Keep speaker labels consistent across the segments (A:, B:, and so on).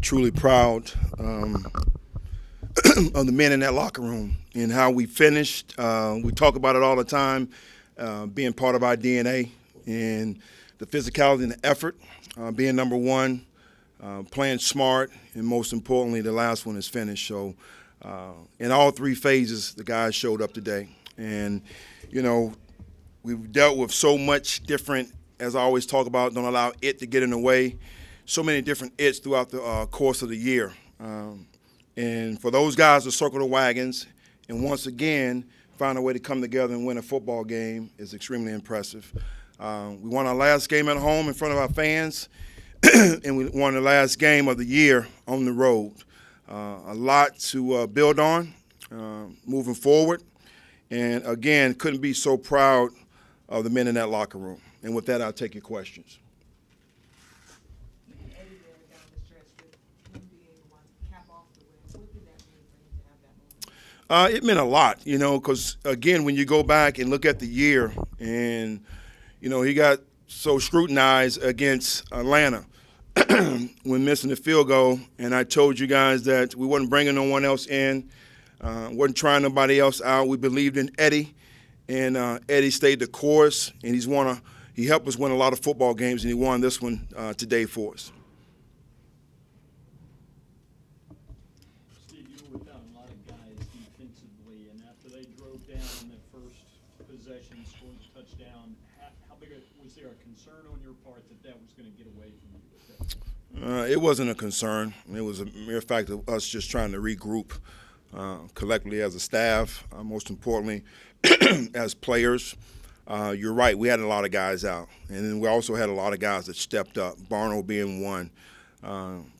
A: Truly proud of the men in that locker room and how we finished. We talk about it all the time, being part of our DNA and the physicality and the effort, being number one, playing smart, and most importantly, the last one is finished. So in all three phases, the guys showed up today. And, you know, we've dealt with so much different, as I always talk about, don't allow it to get in the way, so many different it's throughout the course of the year. And for those guys to circle the wagons and once again find a way to come together and win a football game is extremely impressive. We won our last game at home in front of our fans, and we won the last game of the year on the road. A lot to build on moving forward. And again, couldn't be so proud of the men in that locker room. And with that, I'll take your questions.
B: Eddy there down the stretch with him being the one to cap off the win. What did that mean for him to have that moment?
A: It meant a lot, you know, because, again, when you go back and look at the year and, you know, he got so scrutinized against Atlanta when missing the field goal, and I told you guys that we wasn't bringing no one else in, wasn't trying nobody else out. We believed in Eddy, and Eddy stayed the course, and he helped us win a lot of football games, and he won this one today for us.
C: Steve, you were without a lot of guys defensively, and after they drove down on that first possession, scored the touchdown, how big was there a concern on your part that was going to get away from you at that point?
A: It wasn't a concern. It was a mere fact of us just trying to regroup collectively as a staff, most importantly as players. You're right, we had a lot of guys out. And then we also had a lot of guys that stepped up, Barno being one.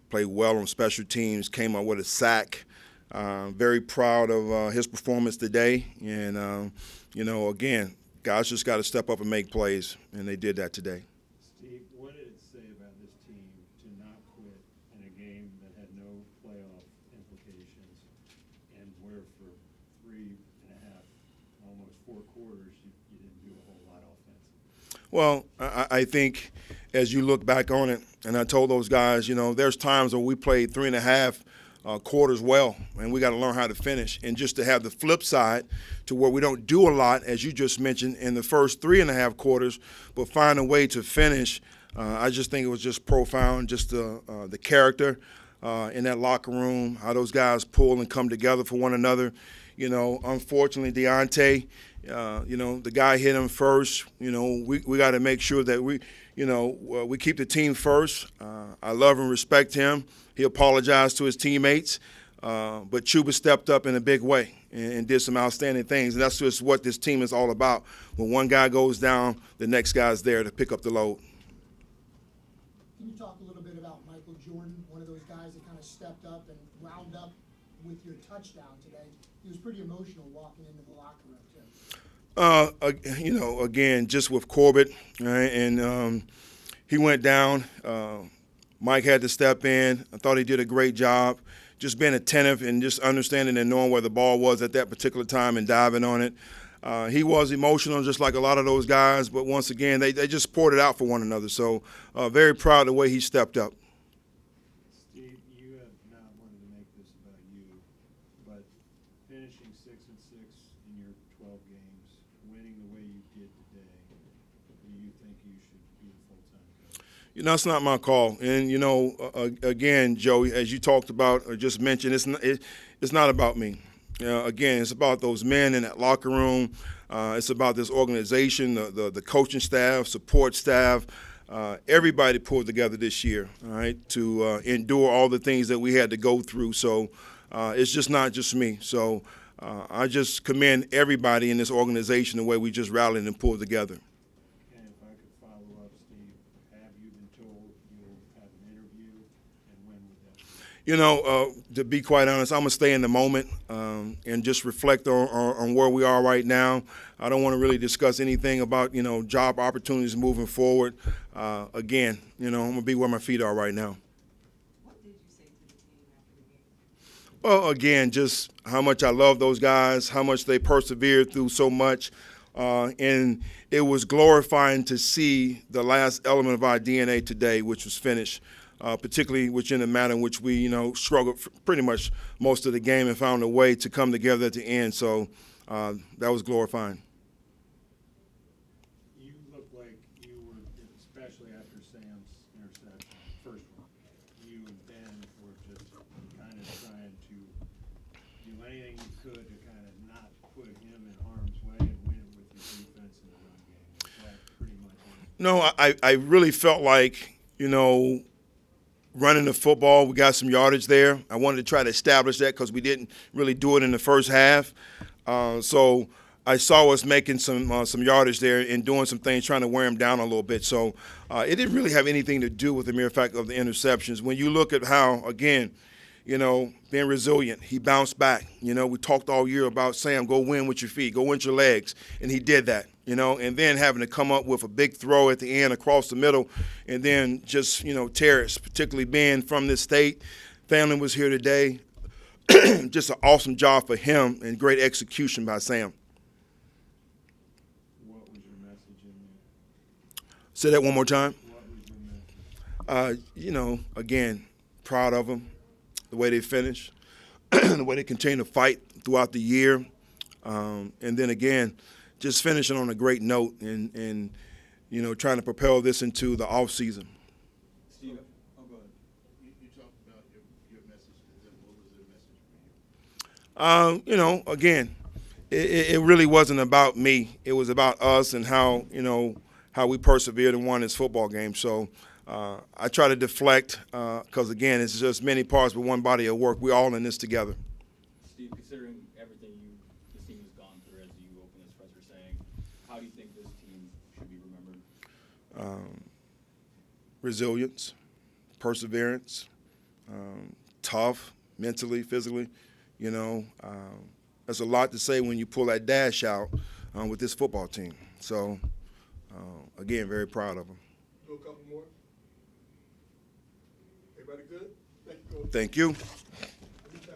A: Played well on special teams, came up with a sack. Very proud of his performance today. And, you know, again, guys just got to step up and make plays, and they did that today.
D: Steve, what did it say about this team to not quit in a game that had no playoff implications and where for 3.5, almost 4 quarters, you didn't do a whole lot offensively?
A: Well, I think as you look back on it, and I told those guys, you know, there's times when we played 3.5 quarters well, and we got to learn how to finish. And just to have the flip side to where we don't do a lot, as you just mentioned, in the first 3.5 quarters, but find a way to finish, I just think it was just profound, just the character in that locker room, how those guys pull and come together for one another. You know, unfortunately, Deontay, you know, the guy hit him first. You know, we got to make sure that we keep the team first. I love and respect him. He apologized to his teammates, but Chuba stepped up in a big way and did some outstanding things. And that's just what this team is all about. When one guy goes down, the next guy's there to pick up the load.
E: Can you talk a little bit about Michael Jordan, one of those guys that kind of stepped up and wound up with your touchdown today? He was pretty emotional walking into the locker room, too.
A: You know, again, just with Corbett, right, and he went down. Mike had to step in. I thought he did a great job, just being attentive and just understanding and knowing where the ball was at that particular time and diving on it. He was emotional, just like a lot of those guys, but once again, they just poured it out for one another. So very proud of the way he stepped up.
D: Steve, you have not wanted to make this about you, but finishing 6-6 in your 12 games, winning the way you did today, do you think you should be a full-time coach?
A: You know, that's not my call. And, you know, again, Joey, as you talked about or just mentioned, it's not about me. Again, it's about those men in that locker room. It's about this organization, the coaching staff, support staff. Everybody pulled together this year, all right, to endure all the things that we had to go through. So it's just not just me. So I just commend everybody in this organization the way we just rallied and pulled together.
D: And if I could follow up, Steve, have you been told you'll have an interview, and when would that be?
A: You know, to be quite honest, I'm going to stay in the moment and just reflect on where we are right now. I don't want to really discuss anything about, you know, job opportunities moving forward. Again, you know, I'm going to be where my feet are right now.
B: What did you say to the team after the game?
A: Well, again, just how much I love those guys, how much they persevered through so much. And it was glorifying to see the last element of our DNA today, which was finished. particularly within the manner in which we, struggled pretty much most of the game and found a way to come together at the end. So that was glorifying.
D: You looked like you were, especially after Sam's interception, first one, you and Ben were just kind of trying to do anything you could to kind of not put him in harm's way and win with your defense in the run game. Is that pretty much it?
A: No, I really felt like, running the football, we got some yardage there. I wanted to try to establish that because we didn't really do it in the first half. So I saw us making some yardage there and doing some things, trying to wear him down a little bit. So it didn't really have anything to do with the mere fact of the interceptions. When you look at how, again, being resilient, he bounced back. We talked all year about Sam, go win with your feet, go win with your legs, and he did that. And then having to come up with a big throw at the end across the middle, and then just tear it, particularly being from this state. Family was here today. Just an awesome job for him and great execution by Sam.
D: What was your message in there?
A: Say that one more time.
D: What was your message?
A: Again, proud of them, the way they finished, the way they continue to fight throughout the year, and then again, just finishing on a great note and trying to propel this into the off season.
F: Steve, go ahead. You talked about your message to them. What was their message for you?
A: Again, it really wasn't about me. It was about us and how we persevered and won this football game. So I try to deflect because, again, it's just many parts but one body of work. We're all in this together.
F: Steve, considering everything this team has gone through, as you open this presser saying, how do you think this team should be remembered?
A: Resilience, perseverance, tough, mentally, physically. There's a lot to say when you pull that dash out with this football team. So, again, very proud of them.
G: Do a couple more. Everybody good? Thank you, Coach.
A: Thank you.